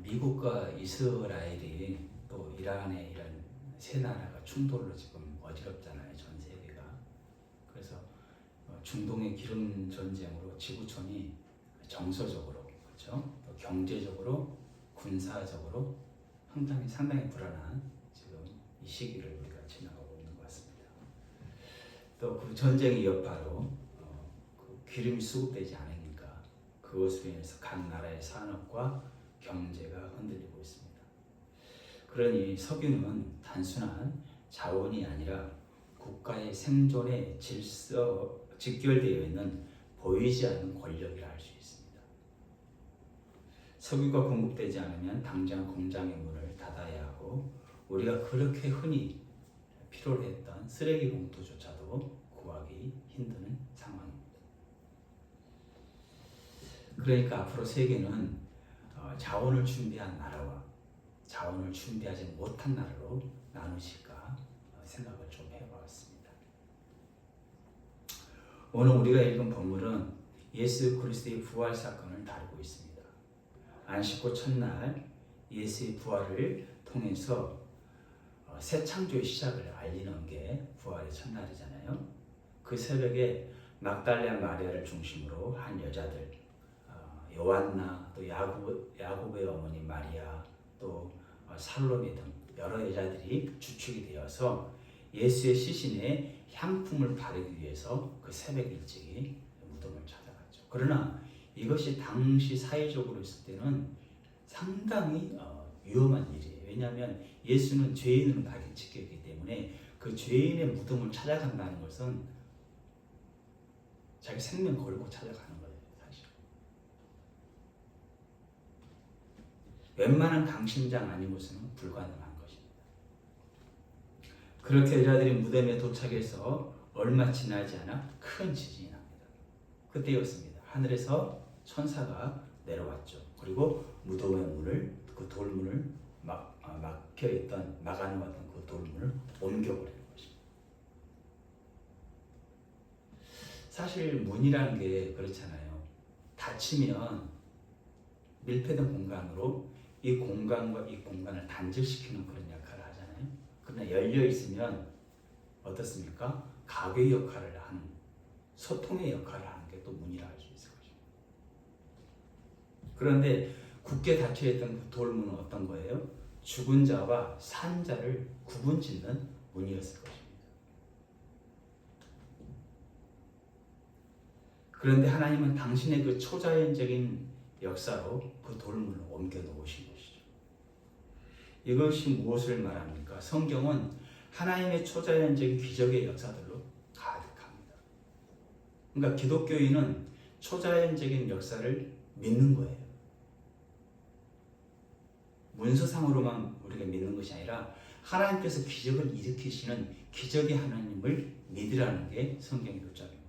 미국과 이스라엘이 또 이란의 이런 세 나라가 충돌로 지금 어지럽잖아요. 전 세계가. 그래서 중동의 기름 전쟁으로 지구촌이 정서적으로, 그렇죠? 또 경제적으로, 군사적으로 상당히 불안한 지금 이 시기를 우리가 지나가고 있는 것 같습니다. 또 그 전쟁의 여파로 그 기름이 수급되지 않으니까 그것으로 인해서 각 나라의 산업과 경제가 흔들리고 있습니다. 그러니 석유는 단순한 자원이 아니라 국가의 생존에 직결되어 있는 보이지 않는 권력이라 할 수 있습니다. 석유가 공급되지 않으면 당장 공장의 문을 닫아야 하고 우리가 그렇게 흔히 필요로 했던 쓰레기 봉투조차도 구하기 힘든 상황입니다. 그러니까 앞으로 세계는 자원을 준비한 나라와 자원을 준비하지 못한 나라로 나누실까 생각을 좀 해보았습니다. 오늘 우리가 읽은 본문은 예수 그리스도의 부활 사건을 다루고 있습니다. 안식구 첫날 예수의 부활을 통해서 새 창조의 시작을 알리는 게 부활의 첫날이잖아요. 그 새벽에 막달라 마리아를 중심으로 한 여자들, 요한나, 또 야곱의 어머니 마리아, 또 살로메 등 여러 여자들이 주축이 되어서 예수의 시신에 향품을 바르기 위해서 그 새벽 일찍이 무덤을 찾아갔죠. 그러나 이것이 당시 사회적으로 있을 때는 상당히 위험한 일이에요. 왜냐하면 예수는 죄인으로 박해지켰기 때문에 그 죄인의 무덤을 찾아간다는 것은 자기 생명 걸고 찾아가는 거예요. 사실 웬만한 강심장 아닌 곳은 불가능한 것입니다. 그렇게 여자들이 무덤에 도착해서 얼마 지나지 않아 큰 지진이 납니다. 그때였습니다. 하늘에서 천사가 내려왔죠. 그리고 무덤의 문을, 그 돌문을 막혀있던, 막아놓았던 그 돌문을 옮겨버리는 것입니다. 사실 문이라는 게 그렇잖아요. 닫히면 밀폐된 공간으로 이 공간과 이 공간을 단절시키는 그런 역할을 하잖아요. 그러나 열려있으면 어떻습니까? 가괴 역할을 하는, 소통의 역할을 하는 게 또 문이라 할 수 있을 것입니다. 그런데 굳게 닫혀있던 그 돌문은 어떤 거예요? 죽은 자와 산 자를 구분짓는 문이었을 것입니다. 그런데 하나님은 당신의 그 초자연적인 역사로 그 돌문을 옮겨 놓으신 것이죠. 이것이 무엇을 말합니까? 성경은 하나님의 초자연적인 기적의 역사들로 가득합니다. 그러니까 기독교인은 초자연적인 역사를 믿는 거예요. 문서상으로만 우리가 믿는 것이 아니라 하나님께서 기적을 일으키시는 기적의 하나님을 믿으라는 게 성경의 교장입니다.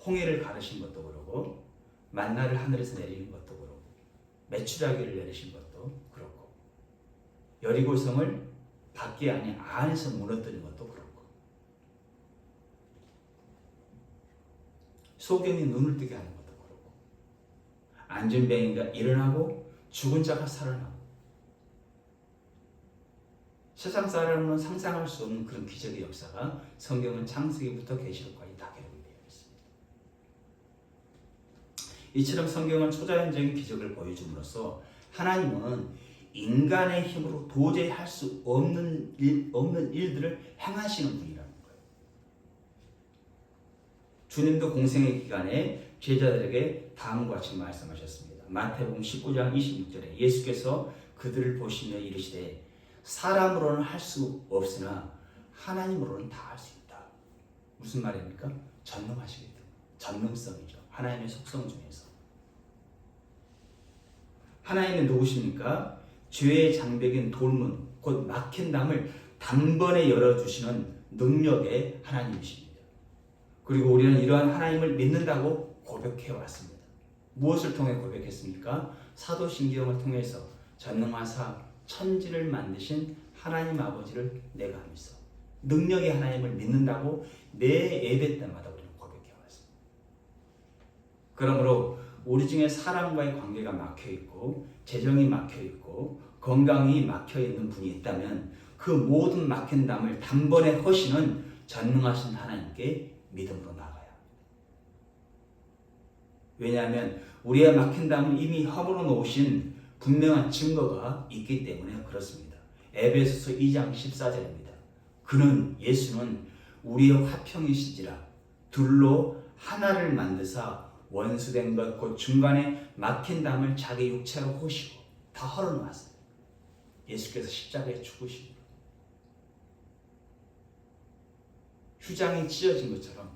홍해를 가르신 것도 그렇고 만나를 하늘에서 내리는 것도 그렇고 메추라기를 내리신 것도 그렇고 여리고성을 밖에 아닌 안에서 무너뜨린 것도 그렇고 소경이 눈을 뜨게 하는 것도 그렇고 안진뱅이가 일어나고 죽은 자가 살아나고 세상 사람은 상상할 수 없는 그런 기적의 역사가 성경은 창세기부터 계시록까지 다 기록이 되어 있습니다. 이처럼 성경은 초자연적인 기적을 보여줌으로써 하나님은 인간의 힘으로 도저히 할 수 없는 일들을 행하시는 분이라는 거예요. 주님도 공생의 기간에 제자들에게 다음과 같이 말씀하셨습니다. 마태복음 19장 26절에 예수께서 그들을 보시며 이르시되 사람으로는 할 수 없으나 하나님으로는 다 할 수 있다. 무슨 말입니까? 전능하시기 때문에. 전능성이죠. 하나님의 속성 중에서. 하나님은 누구십니까? 죄의 장벽인 돌문, 곧 막힌 담을 단번에 열어주시는 능력의 하나님이십니다. 그리고 우리는 이러한 하나님을 믿는다고 고백해왔습니다. 무엇을 통해 고백했습니까? 사도신경을 통해서 전능하사 천지를 만드신 하나님 아버지를 내가 믿어. 능력의 하나님을 믿는다고 매 예배 때마다 우리는 고백해왔습니다. 그러므로 우리 중에 사람과의 관계가 막혀있고 재정이 막혀있고 건강이 막혀 있는 분이 있다면 그 모든 막힌 담을 단번에 허시는 전능하신 하나님께 믿음으로 나가요. 왜냐하면 우리의 막힌 담은 이미 허물어 놓으신 분명한 증거가 있기 때문에 그렇습니다. 에베소서 2장 14절입니다. 그는 예수는 우리의 화평이시지라 둘로 하나를 만드사 원수된 것 곧 중간에 막힌 담을 자기 육체로 호시고 다 헐어놓았어요. 예수께서 십자가에 죽으시고 휴장이 찢어진 것처럼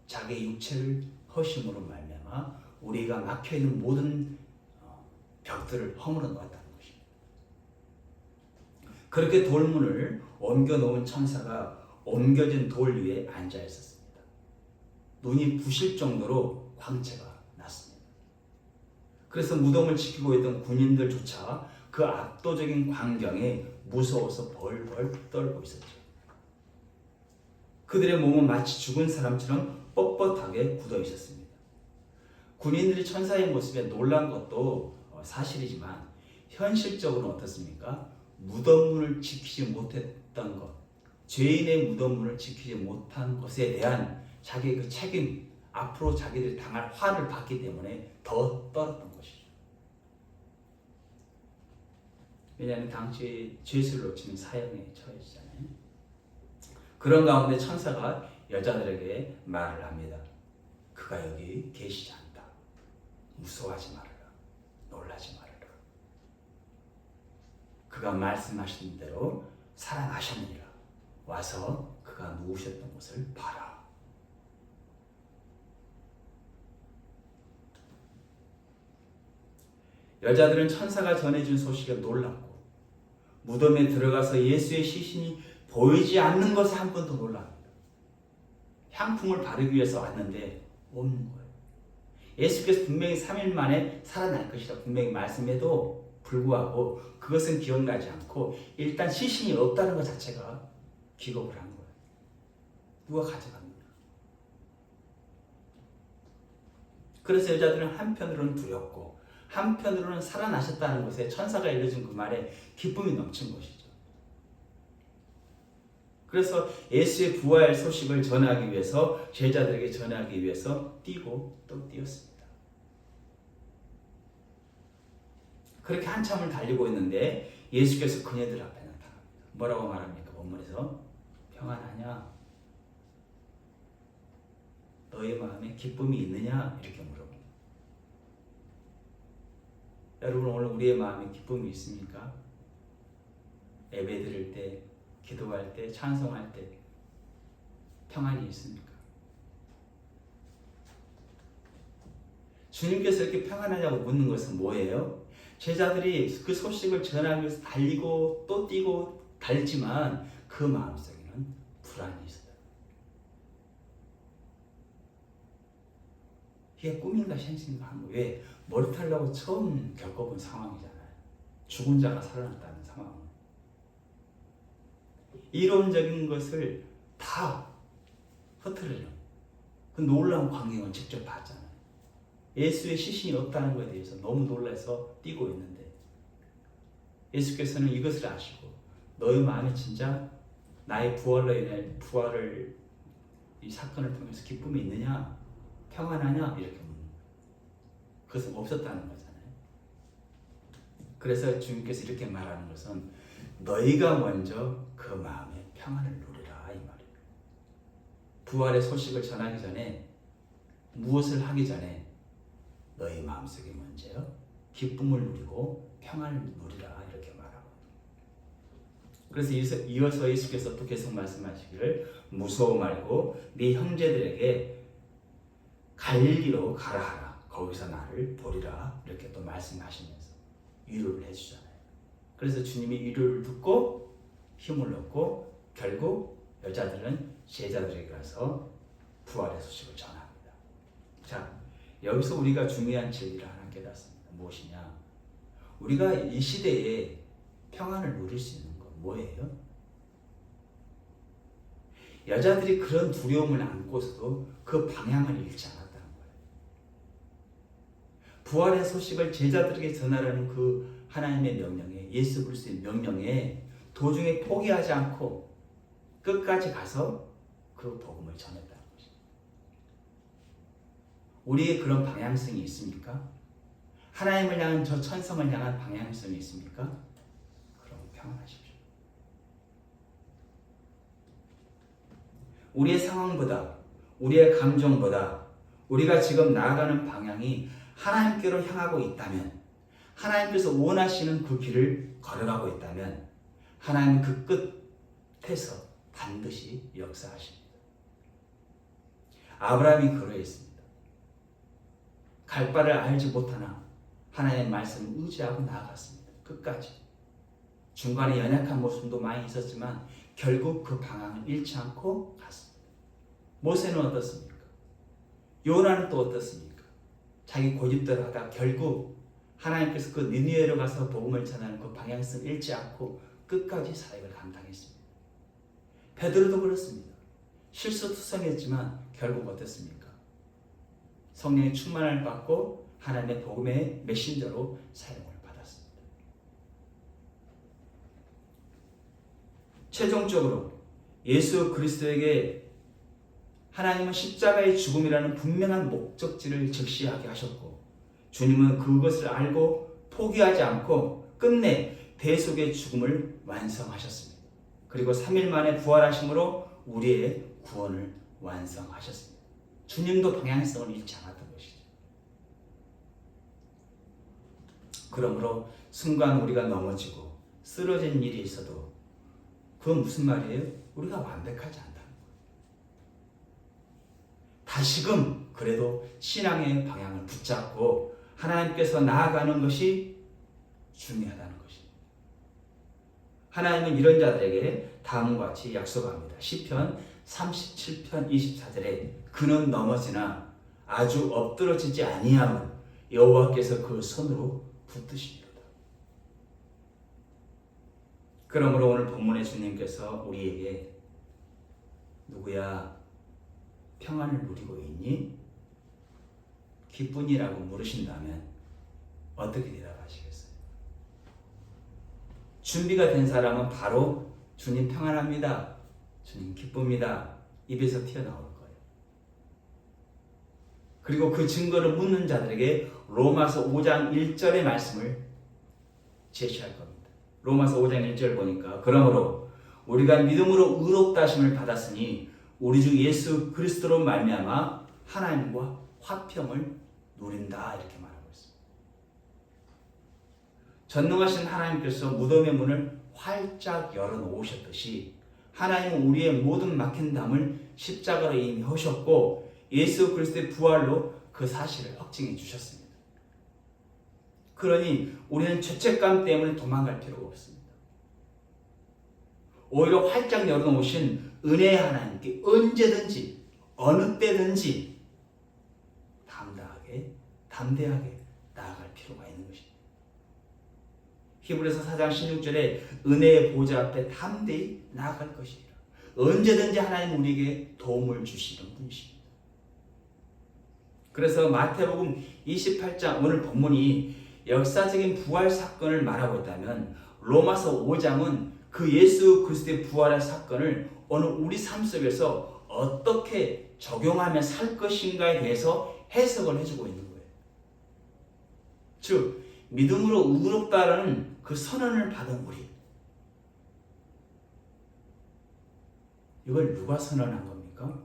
자기 육체를 허심으로 말미암아 우리가 막혀있는 모든 벽들을 허물어 놓았다는 것입니다. 그렇게 돌문을 옮겨 놓은 천사가 옮겨진 돌 위에 앉아 있었습니다. 눈이 부실 정도로 광채가 났습니다. 그래서 무덤을 지키고 있던 군인들조차 그 압도적인 광경에 무서워서 벌벌 떨고 있었죠. 그들의 몸은 마치 죽은 사람처럼 뻣뻣하게 굳어 있었습니다. 군인들이 천사의 모습에 놀란 것도 사실이지만 현실적으로는 어떻습니까? 무덤문을 지키지 못했던 것, 죄인의 무덤문을 지키지 못한 것에 대한 자기의 그 책임, 앞으로 자기들이 당할 화를 받기 때문에 더 떨었던 것이죠. 왜냐하면 당시 죄수를 놓치면 사형에 처해지잖아요. 그런 가운데 천사가 여자들에게 말을 합니다. 그가 여기 계시지 않다. 무서워하지 말아라. 놀라지 말아라. 그가 말씀하신 대로 살아나셨느니라. 와서 그가 누우셨던 곳을 봐라. 여자들은 천사가 전해준 소식에 놀랐고 무덤에 들어가서 예수의 시신이 보이지 않는 것에 한 번 더 놀랍니다. 향품을 바르기 위해서 왔는데 없는 거예요. 예수께서 분명히 3일 만에 살아날 것이라 분명히 말씀해도 불구하고 그것은 기억나지 않고 일단 시신이 없다는 것 자체가 기겁을 한 거예요. 누가 가져갑니까? 그래서 여자들은 한편으로는 두렵고 한편으로는 살아나셨다는 것에 천사가 알려준 그 말에 기쁨이 넘친 것이죠. 그래서 예수의 부활 소식을 전하기 위해서 제자들에게 전하기 위해서 뛰고 또 뛰었습니다. 그렇게 한참을 달리고 있는데 예수께서 그녀들 앞에 나타납니다. 뭐라고 말합니까? 본문에서 평안하냐? 너의 마음에 기쁨이 있느냐? 이렇게 물어봅니다. 여러분 오늘 우리의 마음에 기쁨이 있습니까? 예배 드릴 때, 기도할 때, 찬송할 때 평안이 있습니까? 주님께서 이렇게 평안하냐고 묻는 것은 뭐예요? 제자들이 그 소식을 전하기 위해서 달리고 또 뛰고 달지만 그 마음속에는 불안이 있어요. 이게 꿈인가 현실인가 하는 거예요. 왜? 머리 탈라고 처음 겪어본 상황이잖아요. 죽은 자가 살아났다는 상황. 이론적인 것을 다 흐트러져. 그 놀라운 광경을 직접 봤잖아요. 예수의 시신이 없다는 것에 대해서 너무 놀라서 뛰고 있는데 예수께서는 이것을 아시고 너의 마음에 진짜 나의 부활로 인해 부활을 이 사건을 통해서 기쁨이 있느냐? 평안하냐? 이렇게 묻는 거예요. 그것은 없었다는 거잖아요. 그래서 주님께서 이렇게 말하는 것은 너희가 먼저 그 마음에 평안을 누리라 이 말이에요. 부활의 소식을 전하기 전에 무엇을 하기 전에 너희 마음속에 먼저요 기쁨을 누리고 평안을 누리라 이렇게 말하고 그래서 이어서 예수께서 또 계속 말씀하시기를 무서워 말고 네 형제들에게 갈릴리로 가라 하라 거기서 나를 보리라 이렇게 또 말씀하시면서 위로를 해주잖아요. 그래서 주님이 위로를 듣고 힘을 얻고 결국 여자들은 제자들에게 가서 부활의 소식을 전합니다. 자, 여기서 우리가 중요한 진리를 하나 깨닫습니다. 무엇이냐? 우리가 이 시대에 평안을 누릴 수 있는 건 뭐예요? 여자들이 그런 두려움을 안고서도 그 방향을 잃지 않았다는 거예요. 부활의 소식을 제자들에게 전하라는 그 하나님의 명령에, 예수 그리스도의 명령에 도중에 포기하지 않고 끝까지 가서 그 복음을 전했다는 것입니다. 우리의 그런 방향성이 있습니까? 하나님을 향한 저 천성을 향한 방향성이 있습니까? 그럼 평안하십시오. 우리의 상황보다, 우리의 감정보다 우리가 지금 나아가는 방향이 하나님께로 향하고 있다면, 하나님께서 원하시는 그 길을 걸어가고 있다면 하나님은 그 끝에서 반드시 역사하십니다. 아브라함이 그러했습니다. 갈 바를 알지 못하나 하나님의 말씀을 의지하고 나아갔습니다. 끝까지. 중간에 연약한 모습도 많이 있었지만 결국 그 방향을 잃지 않고 갔습니다. 모세는 어떻습니까? 요나는 또 어떻습니까? 자기 고집대로 하다 결국 하나님께서 그 니느웨로 가서 복음을 전하는 그 방향성을 잃지 않고 끝까지 사역을 감당했습니다. 베드로도 그렇습니다. 실수투성했지만 결국 어떻습니까? 성령의 충만을 받고 하나님의 복음의 메신저로 사용을 받았습니다. 최종적으로 예수 그리스도에게 하나님은 십자가의 죽음이라는 분명한 목적지를 적시하게 하셨고, 주님은 그것을 알고 포기하지 않고 끝내 대속의 죽음을 완성하셨습니다. 그리고 3일 만에 부활하심으로 우리의 구원을 완성하셨습니다. 주님도 방향성을 잃지 않았던 것이죠. 그러므로 순간 우리가 넘어지고 쓰러진 일이 있어도 그건 무슨 말이에요? 우리가 완벽하지 않다는 거예요. 다시금 그래도 신앙의 방향을 붙잡고 하나님께서 나아가는 것이 중요하다는 것입니다. 하나님은 이런 자들에게 다음과 같이 약속합니다. 시편 37편 24절에 그는 넘어지나 아주 엎드러지지 아니함은 여호와께서 그 손으로 붙드시리로다. 그러므로 오늘 본문의 주님께서 우리에게 누구야 평안을 누리고 있니? 기쁘니라고 물으신다면 어떻게 대답하시겠어요? 준비가 된 사람은 바로 주님 평안합니다, 주님 기쁩니다 입에서 튀어나올 거예요. 그리고 그 증거를 묻는 자들에게 로마서 5장 1절의 말씀을 제시할 겁니다. 로마서 5장 1절 보니까 그러므로 우리가 믿음으로 의롭다 하심을 받았으니 우리 주 예수 그리스도로 말미암아 하나님과 화평을 누린다, 이렇게 말하고 있습니다. 전능하신 하나님께서 무덤의 문을 활짝 열어놓으셨듯이 하나님은 우리의 모든 막힌 담을 십자가로 이미 하셨고 예수 그리스도의 부활로 그 사실을 확증해 주셨습니다. 그러니 우리는 죄책감 때문에 도망갈 필요가 없습니다. 오히려 활짝 열어놓으신 은혜의 하나님께 언제든지 어느 때든지 담대하게 나아갈 필요가 있는 것입니다. 히브리서 4장 16절에 은혜의 보좌 앞에 담대히 나아갈 것이라. 언제든지 하나님 우리에게 도움을 주시는 분이십니다. 그래서 마태복음 28장 오늘 본문이 역사적인 부활 사건을 말하고 있다면 로마서 5장은 그 예수 그리스도의 부활의 사건을 오늘 우리 삶 속에서 어떻게 적용하며 살 것인가에 대해서 해석을 해주고 있는 거예요. 즉 믿음으로 의롭다라는 그 선언을 받은 우리, 이걸 누가 선언한 겁니까?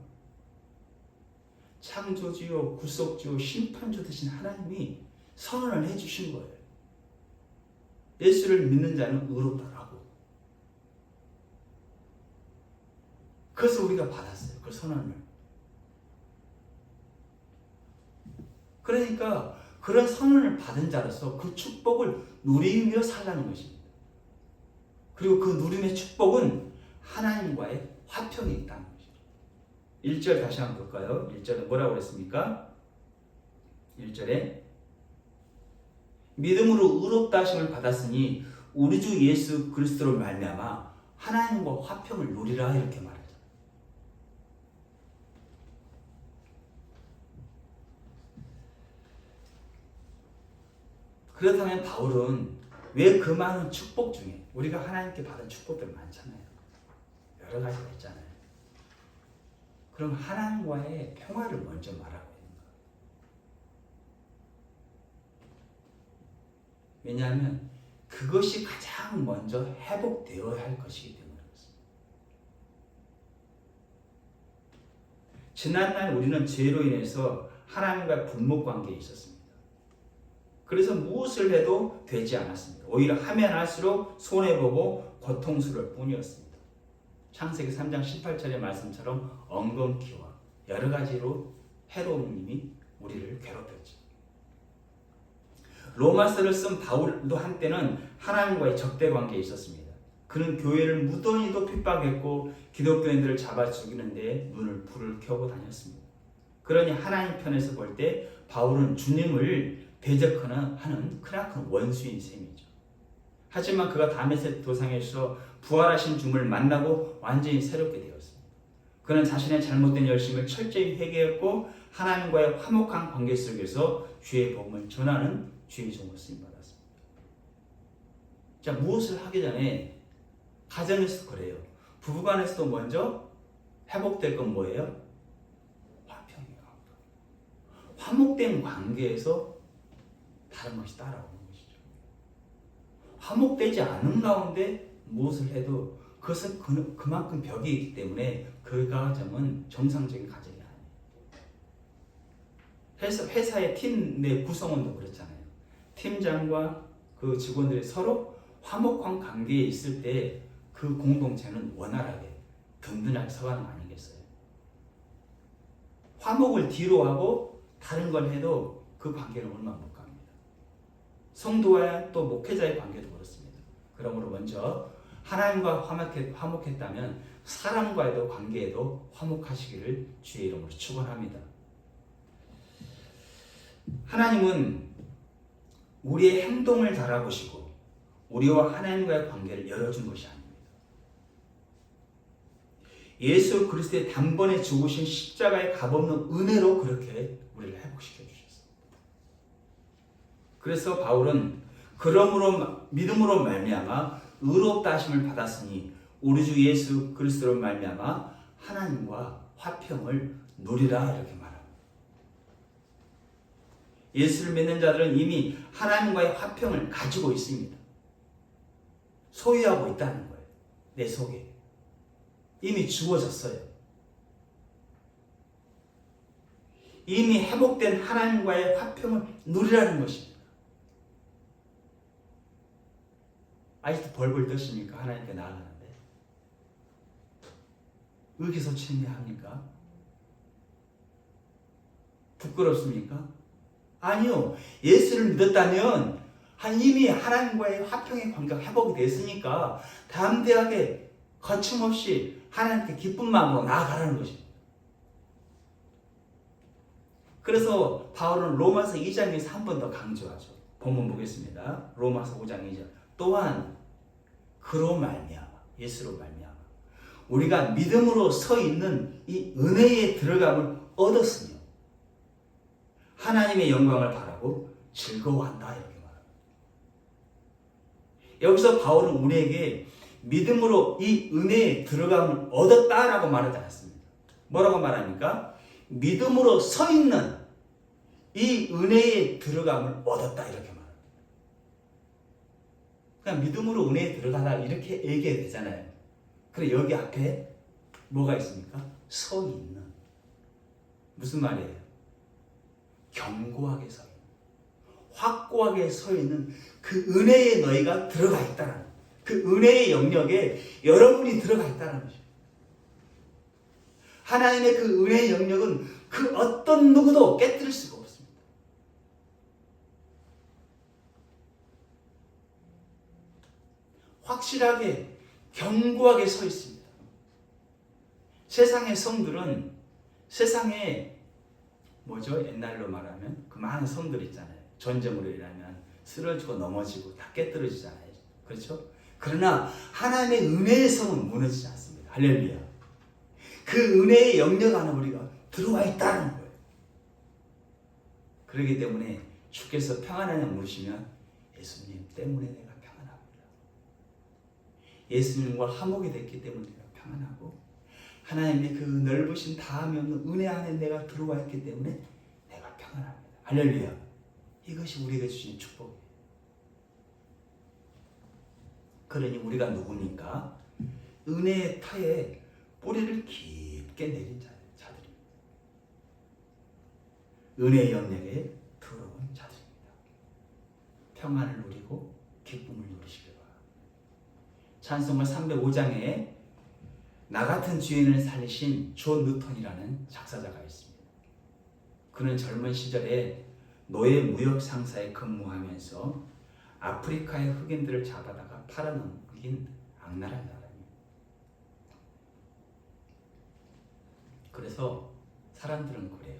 창조주요 구속주요 심판주 되신 하나님이 선언을 해주신 거예요. 예수를 믿는 자는 의롭다라고. 그래서 우리가 받았어요, 그 선언을. 그러니까 그런 선언을 받은 자로서 그 축복을 누리며 살라는 것입니다. 그리고 그 누림의 축복은 하나님과의 화평이 있다는 것입니다. 1절 다시 한번 볼까요? 1절은 뭐라고 그랬습니까? 1절에 믿음으로 의롭다 하심을 받았으니 우리 주 예수 그리스도로 말미암아 하나님과 화평을 누리라, 이렇게 말하죠. 그렇다면 바울은 왜 그 많은 축복 중에 우리가 하나님께 받은 축복들 많잖아요. 여러 가지가 있잖아요. 그럼 하나님과의 평화를 먼저 말하고 있는 거예요. 왜냐하면 그것이 가장 먼저 회복되어야 할 것이기 때문에 그렇습니다. 지난날 우리는 죄로 인해서 하나님과 분목 관계에 있었습니다. 그래서 무엇을 해도 되지 않았습니다. 오히려 하면 할수록 손해보고 고통스러울 뿐이었습니다. 창세기 3장 18절의 말씀처럼 엉겅퀴와 여러 가지로 해로운 힘이 우리를 괴롭혔죠. 로마서를 쓴 바울도 한때는 하나님과의 적대 관계에 있었습니다. 그는 교회를 무던히도 핍박했고 기독교인들을 잡아 죽이는 데 눈을 불을 켜고 다녔습니다. 그러니 하나님 편에서 볼 때 바울은 주님을 대적하는 크나큰 원수인 셈이죠. 하지만 그가 다메섹 도상에서 부활하신 주님을 만나고 완전히 새롭게 되었습니다. 그는 자신의 잘못된 열심을 철저히 회개했고 하나님과의 화목한 관계 속에서 주의 복음을 전하는 주의 종으로 쓰임받았습니다. 자, 무엇을 하기 전에 가정에서도 그래요. 부부간에서도 먼저 회복될 건 뭐예요? 화평이에요. 화목된 관계에서 다른 것이 따라오는 것이죠. 화목되지 않은 가운데 무엇을 해도 그것은 그만큼 벽이 있기 때문에 그 가정은 정상적인 가정이 아니에요. 회사의 팀 내 구성원도 그렇잖아요. 팀장과 그 직원들이 서로 화목한 관계에 있을 때 그 공동체는 원활하게 든든하게 서가는 거 아니겠어요? 화목을 뒤로 하고 다른 걸 해도 그 관계는 얼마 못 갑니다. 성도와 또 목회자의 관계도 그렇습니다. 그러므로 먼저 하나님과 화목했다면 사람과의 관계에도 화목하시기를 주의 이름으로 축원합니다. 하나님은 우리의 행동을 달아보시고 우리와 하나님과의 관계를 열어준 것이 아닙니다. 예수 그리스도의 단번에 죽으신 십자가의 값없는 은혜로 그렇게 우리를 회복시켜 주셨습니다. 그래서 바울은 그러므로 믿음으로 말미암아 의롭다 하심을 받았으니 우리 주 예수 그리스도로 말미암아 하나님과 화평을 누리라 이렇게 말합니다. 예수를 믿는 자들은 이미 하나님과의 화평을 가지고 있습니다. 소유하고 있다는 거예요. 내 속에 이미 주어졌어요. 이미 회복된 하나님과의 화평을 누리라는 것입니다. 아직도 벌벌 떠십니까? 하나님께 나아가는데 의기소침해합니까? 부끄럽습니까? 아니요. 예수를 믿었다면 이미 하나님과의 화평의 관계가 회복이 됐으니까 담대하게 거침없이 하나님께 기쁜 마음으로 나아가라는 것입니다. 그래서 바울은 로마서 2장에서 한 번 더 강조하죠. 본문 보겠습니다. 로마서 5장 2절. 또한 그로 말미암아 예수로 말미암아 우리가 믿음으로 서 있는 이 은혜에 들어감을 얻었으며 하나님의 영광을 바라고 즐거워한다 이렇게 말합니다. 여기서 바울은 우리에게 믿음으로 이 은혜에 들어감을 얻었다라고 말하지 않았습니다. 뭐라고 말합니까? 믿음으로 서 있는 이 은혜에 들어감을 얻었다 이렇게 말합니다. 그냥 믿음으로 은혜에 들어가다 이렇게 얘기해야 되잖아요. 그래 여기 앞에 뭐가 있습니까? 서 있는. 무슨 말이에요? 견고하게 서 있는, 확고하게 서 있는 그 은혜에 너희가 들어가 있다는 거예요. 그 은혜의 영역에 여러분이 들어가 있다는 것이죠. 하나님의 그 은혜의 영역은 그 어떤 누구도 깨뜨릴 수가 없습니다. 확실하게 견고하게 서 있습니다. 세상의 성들은 세상에 뭐죠? 옛날로 말하면 그 많은 성들 있잖아요. 전쟁으로 일하면 쓰러지고 넘어지고 다 깨뜨려지잖아요. 그렇죠? 그러나 하나님의 은혜의 성은 무너지지 않습니다. 할렐루야. 그 은혜의 영역 안에 우리가 들어와 있다는 거예요. 그렇기 때문에 주께서 평안하냐 물으시면 예수님 때문에 내가 예수님과 화목이 됐기 때문에 내가 평안하고, 하나님의 그 넓으신 다함이 없는 은혜 안에 내가 들어와 있기 때문에 내가 평안합니다. 할렐루야. 이것이 우리에게 주신 축복이에요. 그러니 우리가 누굽니까? 은혜의 터에 뿌리를 깊게 내린 자들입니다. 은혜의 영역에 들어온 자들입니다. 평안을 누리고 기쁨을 누리시길 바랍니다. 찬송가 305장에 나 같은 죄인을 살리신 존 누턴이라는 작사자가 있습니다. 그는 젊은 시절에 노예 무역 상사에 근무하면서 아프리카의 흑인들을 잡아다가 팔아넘긴 악랄한 사람이에요. 그래서 사람들은 그래요.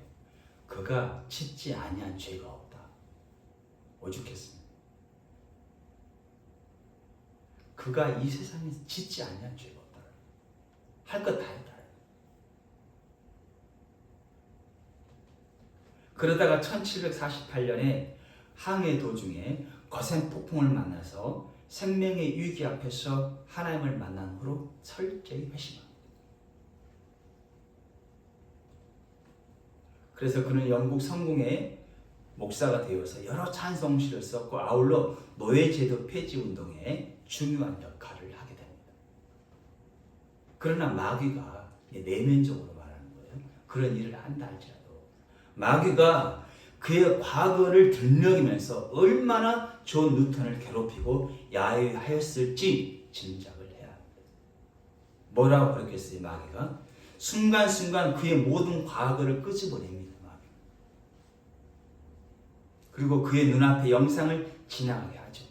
그가 짓지 아니한 죄가 없다. 오죽했습니다. 그가 이 세상에 짓지 아니한 죄가 없다. 할 것 다 했다. 그러다가 1748년에 항해 도중에 거센 폭풍을 만나서 생명의 위기 앞에서 하나님을 만난 후로 철저히 회심합니다. 그래서 그는 영국 성공의 목사가 되어서 여러 찬송시를 썼고, 아울러 노예제도 폐지 운동에 중요한 역할을 하게 됩니다. 그러나 마귀가 내면적으로 말하는 거예요. 그런 일을 한다 할지라도 마귀가 그의 과거를 들먹이면서 얼마나 존 누턴을 괴롭히고 야유하였을지 짐작을 해야 합니다. 뭐라고 그랬겠어요? 마귀가 순간순간 그의 모든 과거를 끄집어냅니다. 마귀. 그리고 그의 눈앞에 영상을 지나가게 하죠.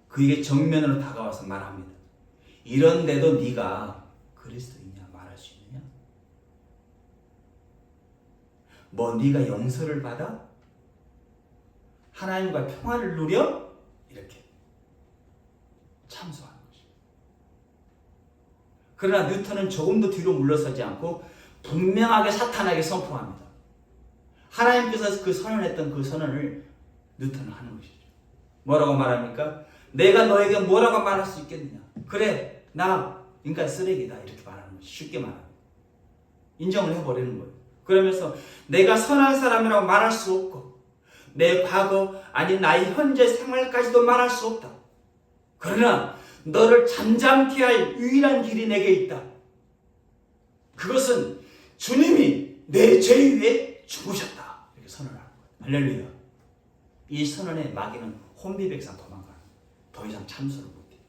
그에게 정면으로 다가와서 말합니다. 이런데도 네가 그리스도이냐 말할 수 있느냐? 뭐 네가 용서를 받아? 하나님과 평화를 누려? 이렇게 참소하는 것입니다. 그러나 뉴턴은 조금도 뒤로 물러서지 않고 분명하게 사탄에게 선포합니다. 하나님께서 그 선언했던 그 선언을 뉴턴은 하는 것이죠. 뭐라고 말합니까? 내가 너에게 뭐라고 말할 수 있겠느냐? 그래, 나 인간 쓰레기다. 이렇게 말하는 것이 쉽게 말합니다. 인정을 해버리는 거예요. 그러면서 내가 선한 사람이라고 말할 수 없고 내 과거 아니 나의 현재 생활까지도 말할 수 없다. 그러나 너를 잠잠케 할 유일한 길이 내게 있다. 그것은 주님이 내 죄 위에 죽으셨다. 이렇게 선언하는 거예요. 할렐루야. 이 선언에 마귀는 혼비백산 도망가는 거예요. 더 이상 참소를 못해요.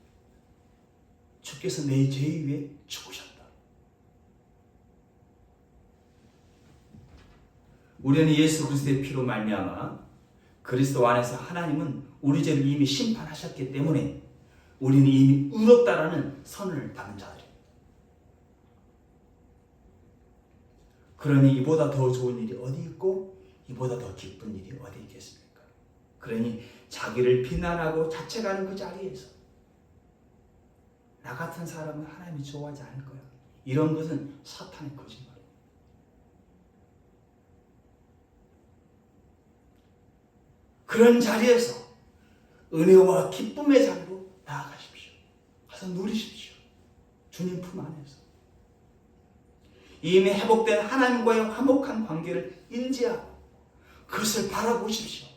주께서 내 죄 위에 죽으셨다. 우리는 예수 그리스도의 피로 말미암아 그리스도 안에서 하나님은 우리 죄를 이미 심판하셨기 때문에 우리는 이미 의롭다라는 선언을 받은 자들입니다. 그러니 이보다 더 좋은 일이 어디 있고 이보다 더 기쁜 일이 어디 있겠습니까? 그러니 자기를 비난하고 자책하는 그 자리에서 나 같은 사람은 하나님이 좋아하지 않을 거야. 이런 것은 사탄의 거짓말이에요. 그런 자리에서 은혜와 기쁨의 자리로 나아가십시오. 가서 누리십시오. 주님 품 안에서. 이미 회복된 하나님과의 화목한 관계를 인지하고 그것을 바라보십시오.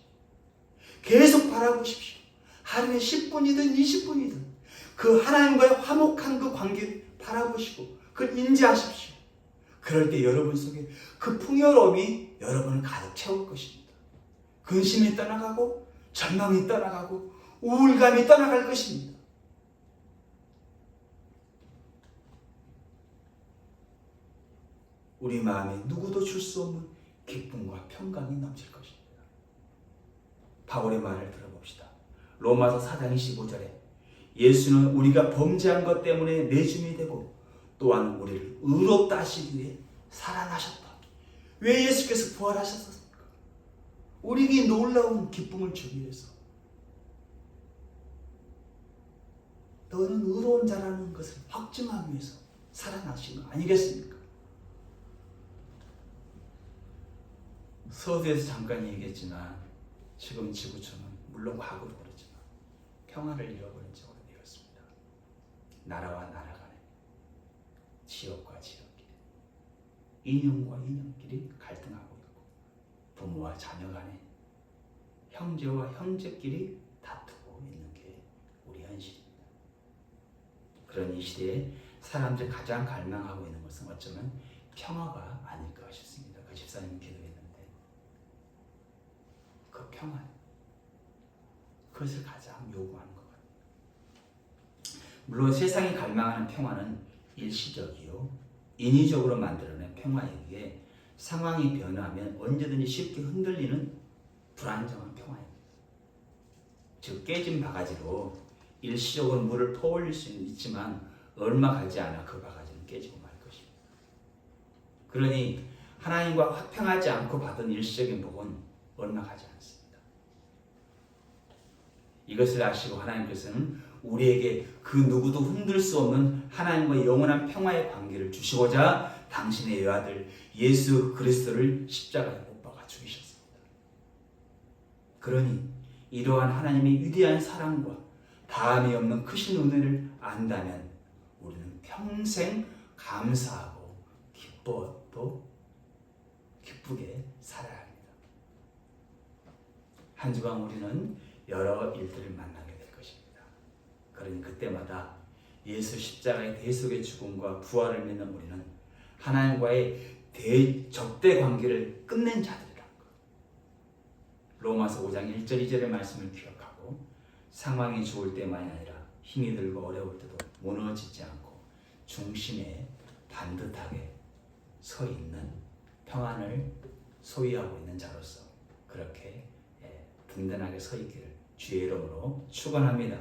계속 바라보십시오. 하루에 10분이든 20분이든 그 하나님과의 화목한 그 관계를 바라보시고 그걸 인지하십시오. 그럴 때 여러분 속에 그 풍요로움이 여러분을 가득 채울 것입니다. 근심이 떠나가고 절망이 떠나가고 우울감이 떠나갈 것입니다. 우리 마음에 누구도 줄 수 없는 기쁨과 평강이 넘칠 것입니다. 바울의 말을 들어봅시다. 로마서 4장 25절에 예수는 우리가 범죄한 것 때문에 내줌이 되고 또한 우리를 의롭다 하시기 위해 살아나셨다. 왜 예수께서 부활하셨습니까? 우리에게 놀라운 기쁨을 주기 위해서. 너는 의로운 자라는 것을 확증하기 위해서 살아나신 거 아니겠습니까? 서두에서 잠깐 얘기했지만 지금 지구촌은 물론 과거로 그렇지만 평화를 잃어버린 지 오래되었습니다. 나라와 나라 간에, 지역과 지역끼리, 인연과 인연끼리 갈등하고 있고, 부모와 자녀 간에, 형제와 형제끼리 다투고 있는 게 우리 현실입니다. 그런 이 시대에 사람들이 가장 갈망하고 있는 것은 어쩌면 평화가 아닐까 싶습니다. 그 집사님 기도했는데 그 평화, 그것을 가장 요구하는 것 같아요. 물론 세상이 갈망하는 평화는 일시적이요, 인위적으로 만들어낸 평화이기에 상황이 변하면 언제든지 쉽게 흔들리는 불안정한 평화입니다. 즉 깨진 바가지로 일시적으로 물을 퍼올릴 수는 있지만 얼마 가지 않아 그 바가지는 깨지고 말 것입니다. 그러니 하나님과 화평하지 않고 받은 일시적인 복은 얼마 가지 않습니다. 이것을 아시고 하나님께서는 우리에게 그 누구도 흔들 수 없는 하나님과 영원한 평화의 관계를 주시고자 당신의 외아들 예수 그리스도를 십자가에 못 박아 죽이셨습니다. 그러니 이러한 하나님의 위대한 사랑과 다함이 없는 크신 은혜를 안다면 우리는 평생 감사하고 기쁘게 살아야 합니다. 한 주간 우리는 여러 일들을 만나게 될 것입니다. 그러니 그때마다 예수 십자가의 대속의 죽음과 부활을 믿는 우리는 하나님과의 적대 관계를 끝낸 자들이라는 것. 로마서 5장 1절 2절의 말씀을 기억하고 상황이 좋을 때만이 아니라 힘이 들고 어려울 때도 무너지지 않고 중심에 반듯하게 서 있는 평안을 소유하고 있는 자로서 그렇게 든든하게 서 있기를 주의 이름으로 축원합니다.